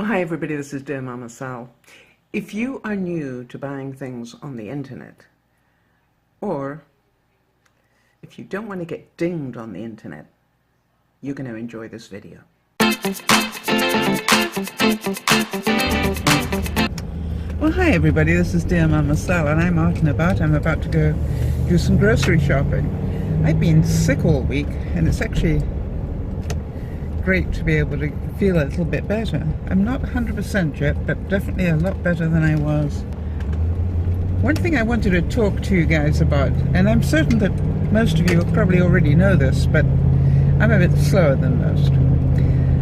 Well, hi everybody, this is DearMamaSal. If you are new to buying things on the internet, or if you don't want to get dinged on the internet, you're going to enjoy this video. Well, hi everybody, this is DearMamaSal, and I'm out and about. I'm about to go do some grocery shopping. I've been sick all week, and it's actually great to be able to feel a little bit better. I'm not 100% yet, but definitely a lot better than I was. One thing I wanted to talk to you guys about, and I'm certain that most of you probably already know this, but I'm a bit slower than most.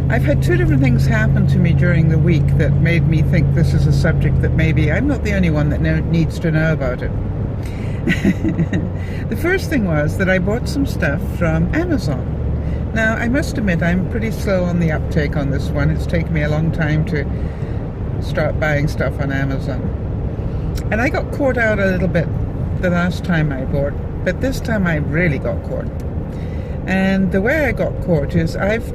I've had two different things happen to me during the week that made me think this is a subject that maybe I'm not the only one that needs to know about it. The first thing was that I bought some stuff from Amazon. Now, I must admit, I'm pretty slow on the uptake on this one. It's taken me a long time to start buying stuff on Amazon. And I got caught out a little bit the last time I bought, but this time I really got caught. And the way I got caught is I've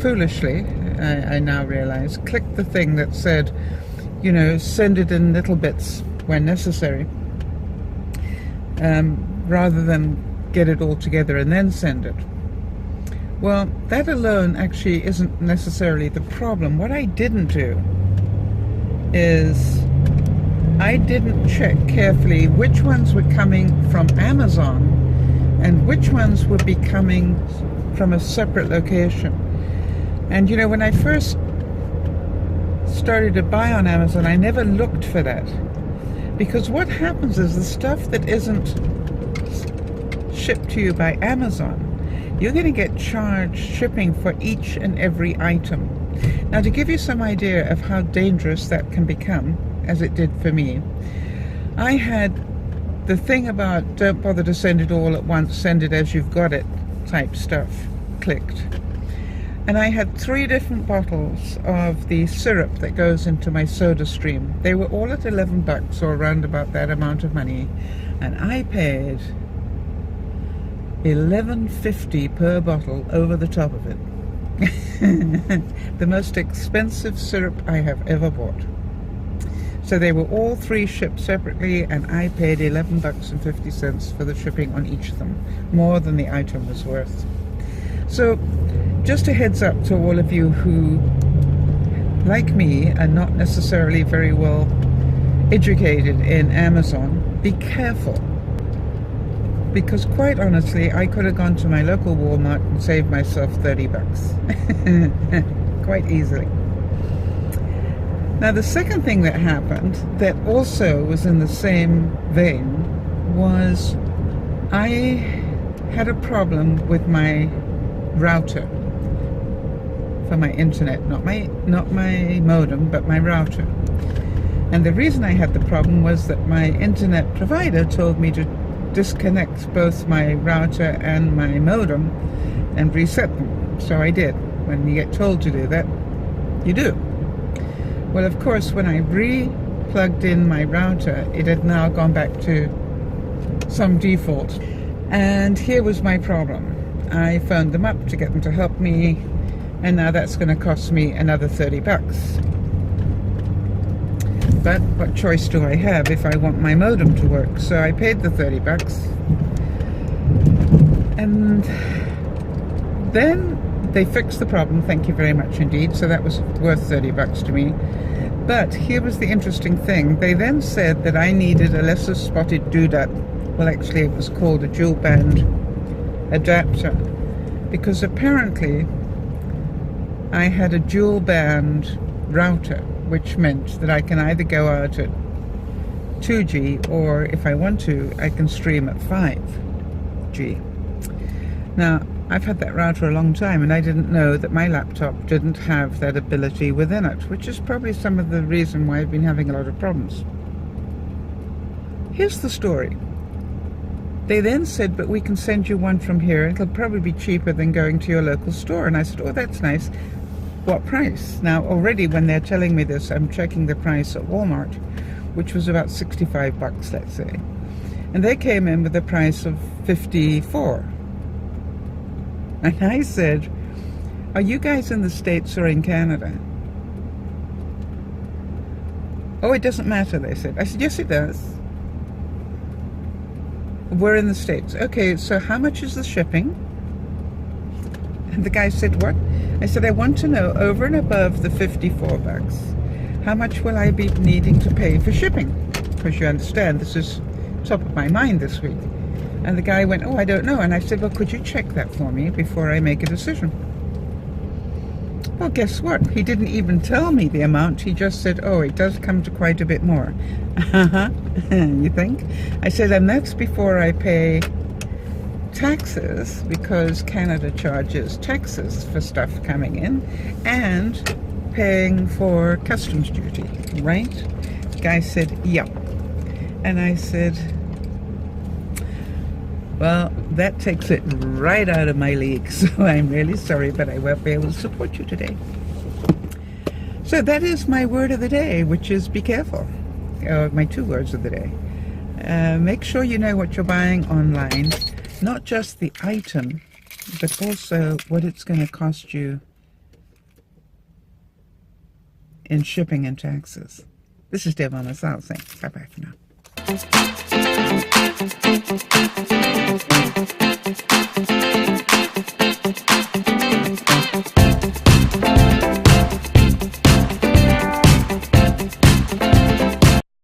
foolishly, I now realize, clicked the thing that said, you know, send it in little bits when necessary, rather than get it all together and then send it. Well, that alone actually isn't necessarily the problem. What I didn't do is I didn't check carefully which ones were coming from Amazon and which ones would be coming from a separate location. And you know, when I first started to buy on Amazon, I never looked for that. Because what happens is the stuff that isn't shipped to you by Amazon, you're going to get charged shipping for each and every item. Now, to give you some idea of how dangerous that can become, as it did for me, I had the thing about don't bother to send it all at once, send it as you've got it type stuff clicked. And I had 3 different bottles of the syrup that goes into my soda stream. They were all at $11 or around about that amount of money, and I paid $11.50 per bottle over the top of it. The most expensive syrup I have ever bought. So they were all 3 shipped separately, and I paid $11.50 for the shipping on each of them, more than the item was worth. So just a heads up to all of you who, like me, are not necessarily very well educated in Amazon, be careful. Because quite honestly, I could have gone to my local Walmart and saved myself $30 quite easily. Now, the second thing that happened that also was in the same vein was I had a problem with my router for my internet, not my modem, but my router. And the reason I had the problem was that my internet provider told me to disconnect both my router and my modem and reset them. So I did. When you get told to do that, you do. Well, of course, when I re-plugged in my router, it had now gone back to some default. And here was my problem. I phoned them up to get them to help me, and now that's going to cost me another $30. But what choice do I have if I want my modem to work? So I paid the $30, and then they fixed the problem, thank you very much indeed, so that was worth $30 to me. But here was the interesting thing. They then said that I needed a lesser spotted doodad. Well, actually it was called a dual band adapter, because apparently I had a dual band router, which meant that I can either go out at 2G, or if I want to, I can stream at 5G. Now, I've had that router a long time, and I didn't know that my laptop didn't have that ability within it, which is probably some of the reason why I've been having a lot of problems. Here's the story. They then said, but we can send you one from here. It'll probably be cheaper than going to your local store. And I said, oh, that's nice. What price? Now, already when they're telling me this, I'm checking the price at Walmart, which was about $65, let's say. And they came in with a price of $54. And I said, are you guys in the States or in Canada? Oh, it doesn't matter, they said. I said, yes, it does. We're in the States. Okay, so how much is the shipping? And the guy said, what? I said, I want to know, over and above the $54, how much will I be needing to pay for shipping? Because you understand, this is top of my mind this week. And the guy went, oh, I don't know. And I said, well, could you check that for me before I make a decision? Well, guess what? He didn't even tell me the amount. He just said, oh, it does come to quite a bit more. You think? I said, and that's before I pay taxes, because Canada charges taxes for stuff coming in, and paying for customs duty, right? The guy said, yeah. And I said, well, that takes it right out of my league, so I'm really sorry, but I won't be able to support you today. So that is my word of the day, which is be careful. My 2 words of the day. Make sure you know what you're buying online, not just the item, but also what it's going to cost you in shipping and taxes. This is DearMamaSal saying bye-bye for now.